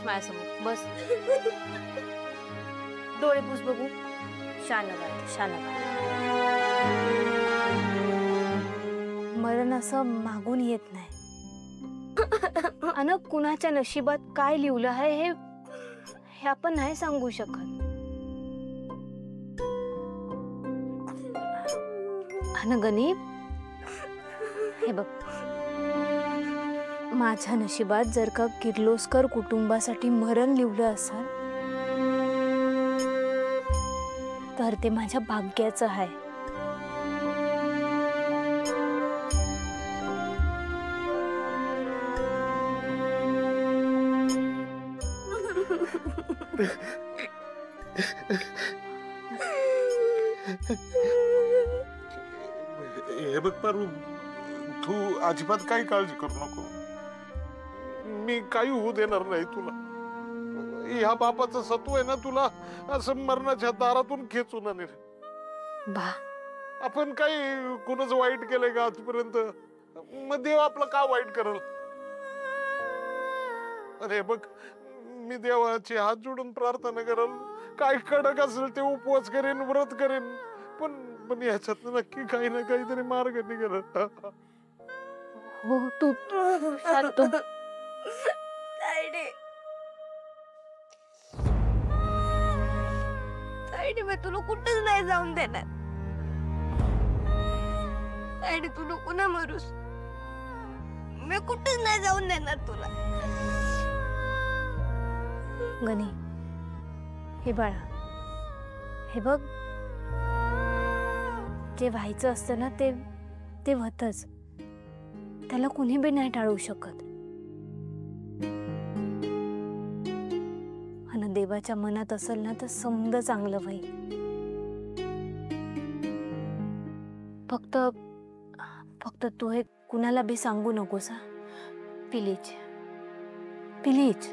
माझ्यासमोर बस. डोळे पुस बघू. शान बाळ, शान बाळ. मरण असं मागून येत नाही. अन कुणाच्या नशिबात काय लिहिलं आहे हे आपण नाही सांगू शकत. अन गणित हे बघ, माझ्या नशिबात जर का किर्लोस्कर कुटुंबासाठी मरण लिहिलं असेल तर ते माझ्या भाग्याचं आहे. हे बघ पारू, तू अजिबात काही काळजी करू नको. मी काही होऊ देणार नाही तुला. ह्या बापाचं सत्व आहे ना, तुला असं मरणाच्या दारातून खेचून आणेल. बा, आपण काही कुणाचं वाईट केलंय का आजपर्यंत? मग देव आपलं का वाईट करल? अरे बघ, मी देवाचे हात जोडून प्रार्थना करल, काय कडक असेल ते उपवास करेन, व्रत करेन, पण याच्यात नक्की काही ना काहीतरी मार्ग निघेल. हो, तू शांत. मी तुला कुठंच नाही जाऊन देणार. तू नको ना मरूस. मी कुठंच नाही जाऊन देणार तुला. गणी, हे बाळा, हे बघ, जे व्हायचं असतं ना ते होतच. त्याला कुणी बी नाही टाळू शकत. आणि देवाच्या मनात असेल ना तर समज चांगलं होईल. फक्त तू हे कुणाला बी सांगू नकोस हा. Please please.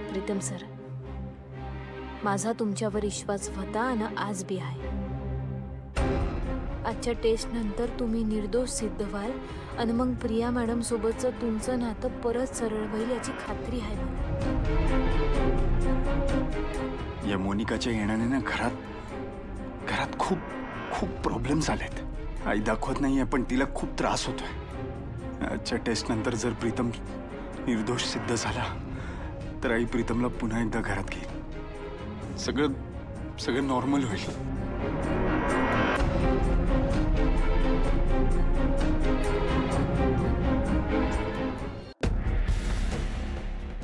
प्रीतम सर, माझा तुमच्यावर विश्वास होता आणि आज बी आहे. आजच्या टेस्ट नंतर तुम्ही निर्दोष सिद्ध व्हाल आणि मग प्रिया मॅडम सोबतचं तुमचं नातं परत सरळ होईल याची खात्री आहे मला. या मोनिकाच्या येण्याने ना घरात खूप खूप प्रॉब्लेम्स आलेत. आई दाखवत नाहीये पण तिला खूप त्रास होतोय. आजच्या टेस्ट नंतर जर प्रीतम निर्दोष सिद्ध झाला तर आई प्रीतमला पुन्हा एकदा घरात घेईल. सगळं नॉर्मल होईल.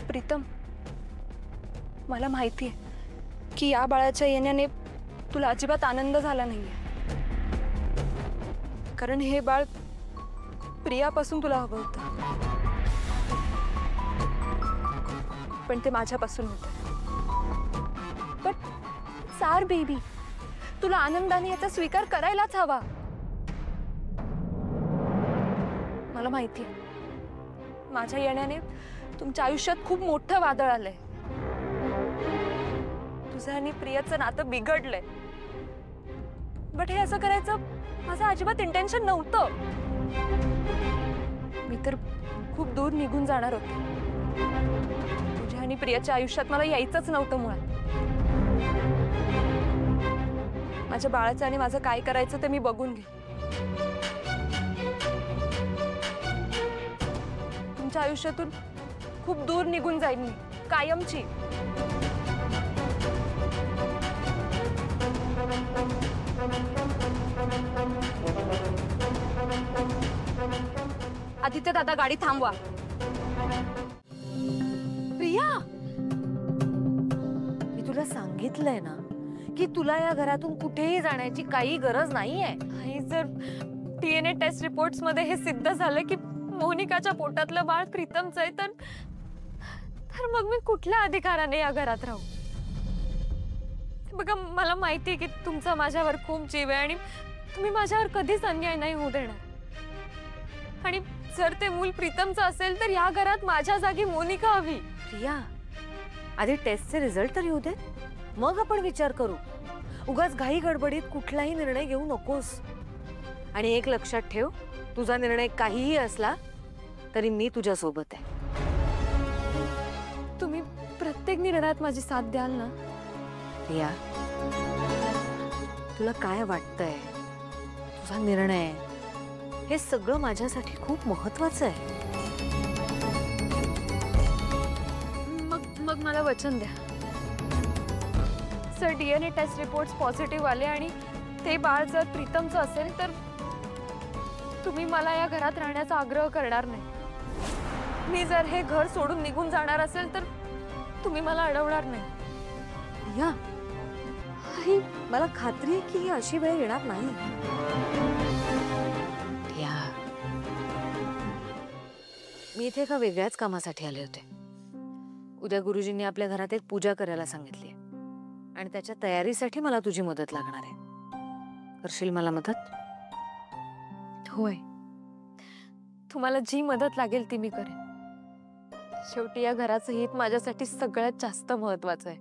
प्रीतम, मला माहिती आहे की या बाळाच्या येण्याने तुला अजिबात आनंद झाला नाहीये. कारण हे बाळ प्रियापासून तुला हवं होतं, पण ते माझ्यापासून होतं. बट सार बेबी, तुला आनंदाने याचा स्वीकार करायलाच हवा. मला माहिती आहे माझ्या येण्याने तुमच्या आयुष्यात खूप मोठं वादळ आलंय. तुझं आणि प्रियाचं नातं बिघडलंय. बट हे असं करायचं माझं अजिबात इंटेन्शन नव्हतं. मी तर खूप दूर निघून जाणार होते. तुझ्या आणि प्रियाच्या आयुष्यात मला यायचंच नव्हतं मुळात. माझ्या बाळाचं आणि माझं काय करायचं ते मी बघून घे. तुमच्या आयुष्यातून खूप दूर निघून जाईन मी, कायमची. आदित्य दादा, गाडी थांबवा. प्रिया, मी तुला सांगितलंय ना की तुला या घरातून कुठेही जाण्याची काही गरज नाहीये. आई, जर DNA टेस्ट रिपोर्ट्स मध्ये हे सिद्ध झालं की मोनिकाच्या पोटातलं बाळ प्रीतमचं आहे, तर मग मी कुठल्या अधिकाराने या घरात राहू? बघा, मला माहिती आहे की तुमचा माझ्यावर खूप जीव आहे आणि तुम्ही माझ्यावर कधीच अन्याय नाही होऊ देणार. आणि जर ते मूल प्रीतमचं असेल तर या घरात माझ्या जागी मोनिका हवी. प्रिया, आधी टेस्टचे रिझल्ट तर येऊ दे, मग आपण विचार करू. उगाच घाई गडबडीत कुठलाही निर्णय घेऊ नकोस. आणि एक लक्षात ठेव, तुझा निर्णय काहीही असला तरी मी तुझ्या सोबत आहे. तुम्ही प्रत्येक निर्णयात माझी साथ द्याल ना? प्रिया, तुला काय वाटतंय, तुझा निर्णय, हे सगळं माझ्यासाठी खूप महत्वाचं आहे. मग मला वचन द्या. Sir, DNA test reports positive आले आणि ते बाळ जर प्रीतमचं असेल तर तुम्ही मला या घरात राहण्याचा आग्रह करणार नाही. मी जर हे घर सोडून निघून जाणार असेल तर तुम्ही मला अडवणार नाही. प्रिया, आई, मला खात्री आहे की ही अशी वेळ येणार नाही. प्रिया, मी इथे एका वेगळ्याच कामासाठी आले होते. उद्या गुरुजींनी आपल्या घरात एक पूजा करायला सांगितली आणि त्याच्या तयारीसाठी मला तुझी मदत लागणार आहे. करशील मला मदत? होय, तुम्हाला जी मदत लागेल ती मी करेन. शेवटी या घराचं हित माझ्यासाठी सगळ्यात जास्त महत्वाचं आहे.